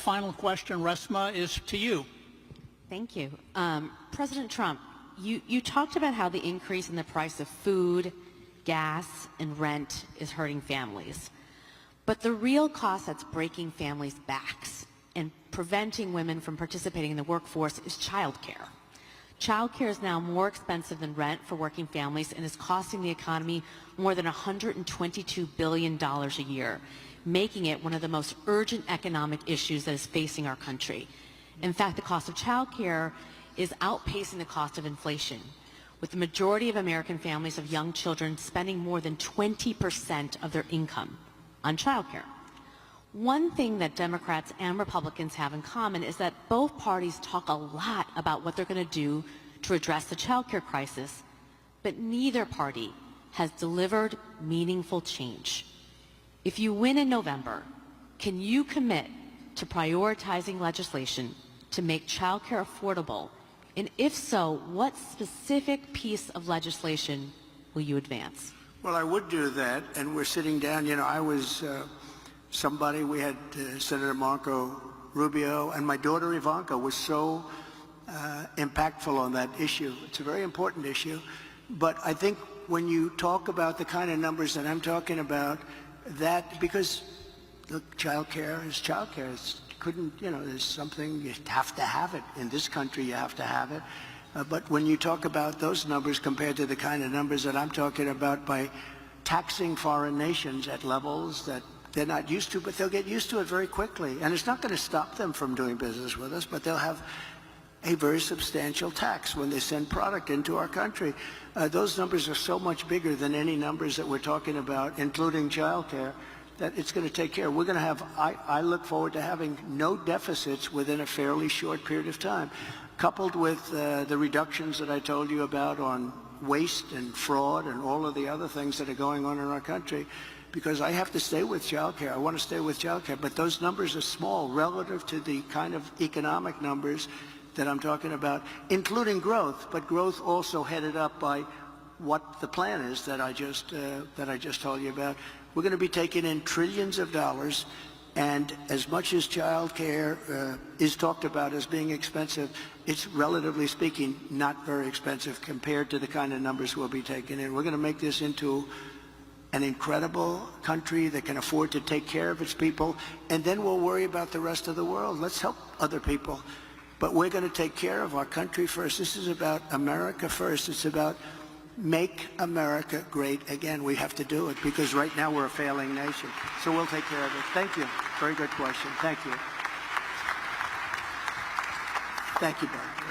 final question, Resma, is to you. Thank you. President Trump, you talked about how the increase in the price of food, gas, and rent is hurting families. But the real cost that's breaking families' backs and preventing women from participating in the workforce is childcare. Childcare is now more expensive than rent for working families and is costing the economy more than $122 billion a year, making it one of the most urgent economic issues that is facing our country. In fact, the cost of childcare is outpacing the cost of inflation, with the majority of American families of young children spending more than 20% of their income on childcare. One thing that Democrats and Republicans have in common is that both parties talk a lot about what they're going to do to address the childcare crisis, but neither party has delivered meaningful change. If you win in November, can you commit to prioritizing legislation to make childcare affordable? And if so, what specific piece of legislation will you advance? Well, I would do that, and we're sitting down. You know, I was we had Senator Marco Rubio, and my daughter Ivanka was so impactful on that issue. It's a very important issue, but I think when you talk about the kind of numbers that I'm talking about, that, because look, childcare is childcare. There's something, you have to have it. In this country, you have to have it. But when you talk about those numbers compared to the kind of numbers that I'm talking about by taxing foreign nations at levels that they're not used to, but they'll get used to it very quickly. And it's not going to stop them from doing business with us, but they'll have a very substantial tax when they send product into our country. Those numbers are so much bigger than any numbers that we're talking about, including childcare, that it's going to take care. We're going to have, I look forward to having no deficits within a fairly short period of time, coupled with the reductions that I told you about on waste and fraud and all of the other things that are going on in our country. Because I have to stay with childcare. I want to stay with childcare, but those numbers are small relative to the kind of economic numbers that I'm talking about, including growth, but growth also headed up by what the plan is that I just told you about. We're going to be taking in trillions of dollars, and as much as childcare is talked about as being expensive, it's relatively speaking not very expensive compared to the kind of numbers we'll be taking in. We're going to make this into an incredible country that can afford to take care of its people, and then we'll worry about the rest of the world. Let's help other people. But we're going to take care of our country first. This is about America first. It's about make America great again. We have to do it because right now we're a failing nation. So we'll take care of it. Thank you. Very good question. Thank you. Thank you, Bob.